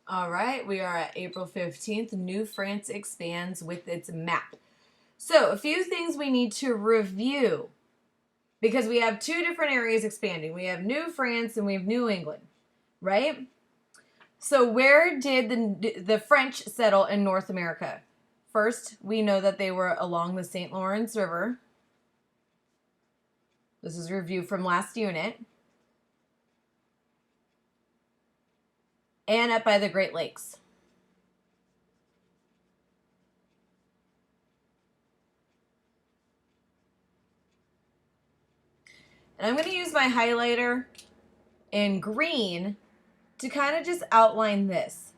All right, we are at April 15th. New France expands with its map. So, a few things we need to review because we have two different areas expanding. We have New France and we have New England, right? So, where did the French settle in North America? First, we know that they were along the St. Lawrence River. This is a review from last unit. And up by the Great Lakes. And I'm going to use my highlighter in green to kind of just outline this.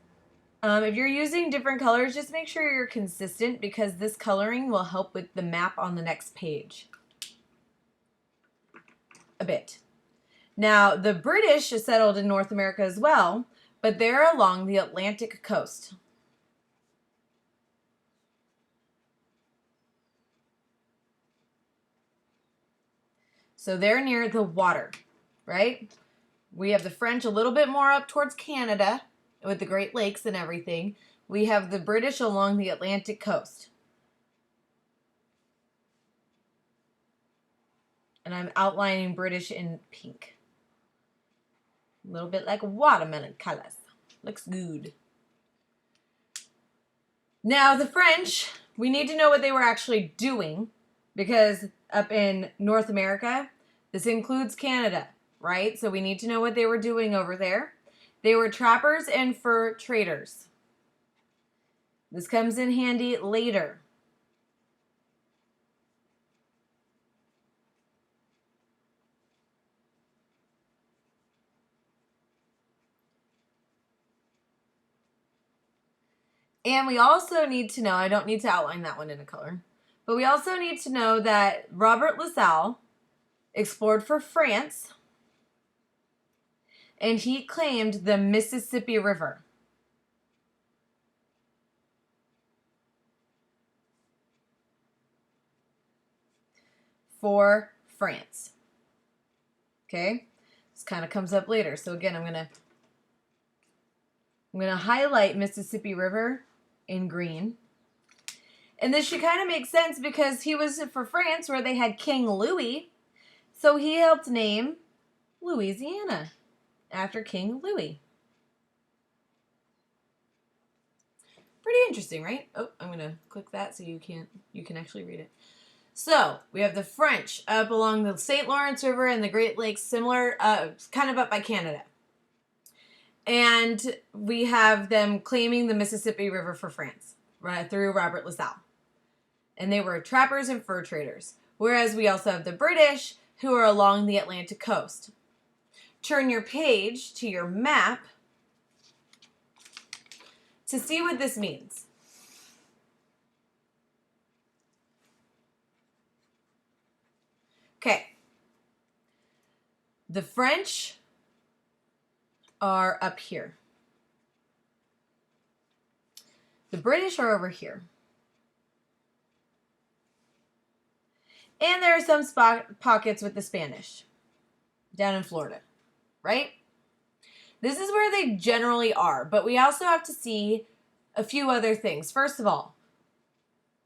If you're using different colors, just make sure you're consistent because this coloring will help with the map on the next page a bit. Now, the British settled in North America as well, but they're along the Atlantic coast. So they're near the water, right? We have the French a little bit more up towards Canada with the Great Lakes and everything. We have the British along the Atlantic coast. And I'm outlining British in pink. A little bit like watermelon colors. Looks good. Now, the French, we need to know what they were actually doing because up in North America, this includes Canada, right? So we need to know what they were doing over there. They were trappers and fur traders. This comes in handy later. And we also need to know, I don't need to outline that one in a color, but we also need to know that Robert La Salle explored for France and he claimed the Mississippi River. For France. Okay? This kind of comes up later. So again, I'm going to highlight Mississippi River in green. And this should kind of make sense because he was for France where they had King Louis. So he helped name Louisiana after King Louis. Pretty interesting, right? Oh, I'm going to click that so you can actually read it. So we have the French up along the St. Lawrence River and the Great Lakes, similar, kind of up by Canada. And we have them claiming the Mississippi River for France, right, through Robert La Salle. And they were trappers and fur traders. Whereas we also have the British, who are along the Atlantic coast. Turn your page to your map to see what this means. Okay. The French are up here. The British are over here. And there are some pockets with the Spanish down in Florida, right? This is where they generally are, but we also have to see a few other things. First of all,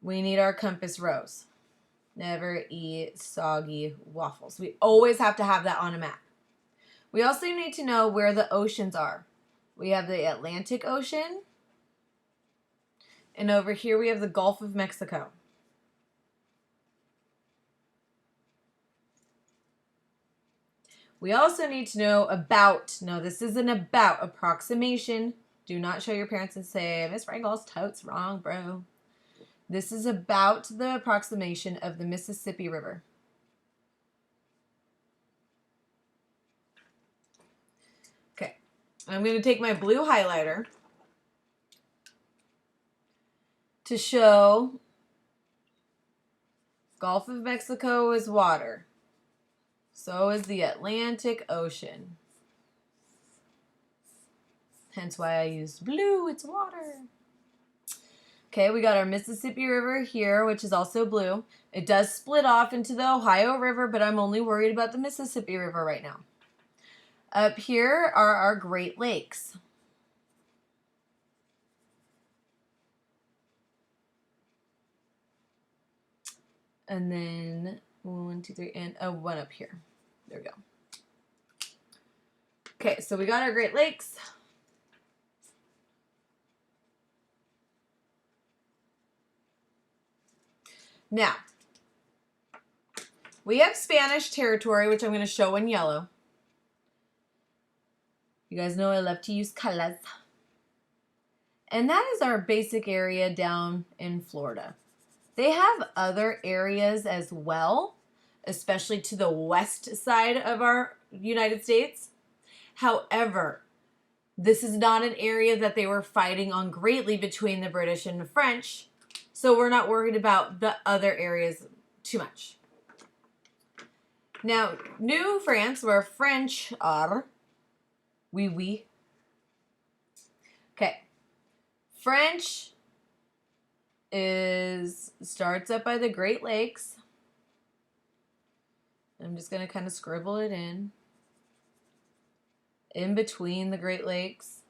we need our compass rose. Never eat soggy waffles. We always have to have that on a map. We also need to know where the oceans are. We have the Atlantic Ocean, and over here we have the Gulf of Mexico. We also need to know about, no, this isn't about approximation. Do not show your parents and say, Miss Frankel's totes wrong, bro. This is about the approximation of the Mississippi River. Okay, I'm going to take my blue highlighter to show Gulf of Mexico is water. So is the Atlantic Ocean. Hence why I used blue, it's water. Okay, we got our Mississippi River here, which is also blue. It does split off into the Ohio River, but I'm only worried about the Mississippi River right now. Up here are our Great Lakes. And then 1, 2, 3, and one up here. There we go. Okay, so we got our Great Lakes. Now, we have Spanish territory, which I'm going to show in yellow. You guys know I love to use colors. And that is our basic area down in Florida. They have other areas as well, especially to the west side of our United States. However, this is not an area that they were fighting on greatly between the British and the French, so we're not worried about the other areas too much. Now, New France, where French are, oui. Okay, French starts up by the Great Lakes. I'm just going to kind of scribble it in between the Great Lakes.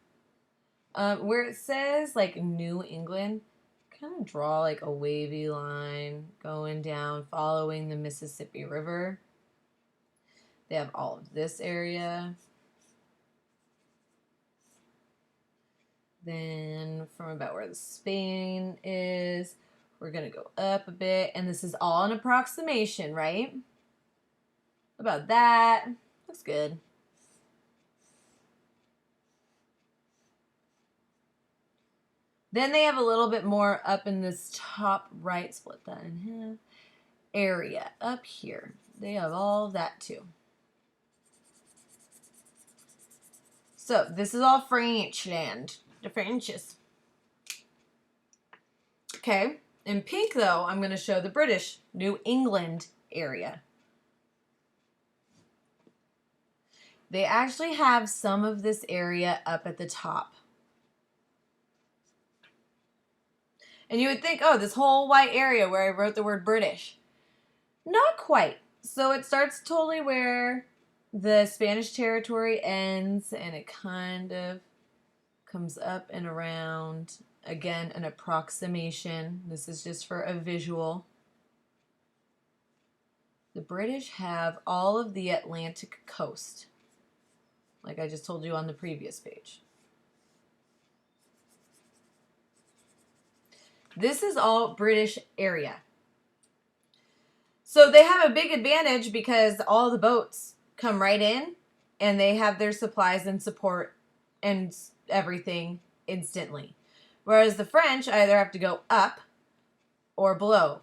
Where it says like New England, kind of draw like a wavy line going down following the Mississippi River. They have all of this area. Then from about where the Spain is, we're going to go up a bit. And this is all an approximation, right? About that. Looks good. Then they have a little bit more up in this top right, split that in half, area up here. They have all of that too. So this is all French land. The Frenches. Okay. In pink, though, I'm going to show the British New England area. They actually have some of this area up at the top. And you would think, oh, this whole white area where I wrote the word British. Not quite. So it starts totally where the Spanish territory ends, and it kind of comes up and around. Again, an approximation. This is just for a visual. The British have all of the Atlantic coast, like I just told you on the previous page. This is all British area. So they have a big advantage because all the boats come right in and they have their supplies and support and everything instantly. Whereas the French either have to go up or below.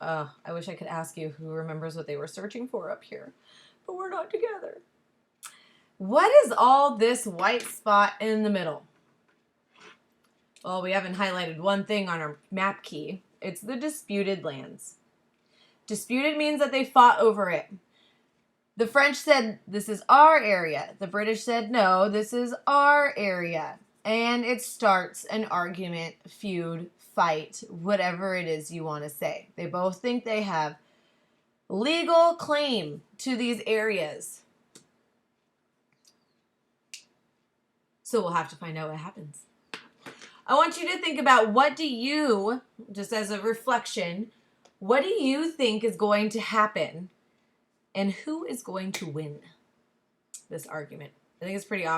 I wish I could ask you who remembers what they were searching for up here, but we're not together. What is all this white spot in the middle? Well, we haven't highlighted one thing on our map key. It's the disputed lands. Disputed means that they fought over it. The French said, this is our area. The British said, no, this is our area. And it starts an argument, feud, fight, whatever it is you want to say. They both think they have legal claim to these areas. So we'll have to find out what happens. I want you to think about what do you, just as a reflection, what do you think is going to happen and who is going to win this argument? I think it's pretty obvious.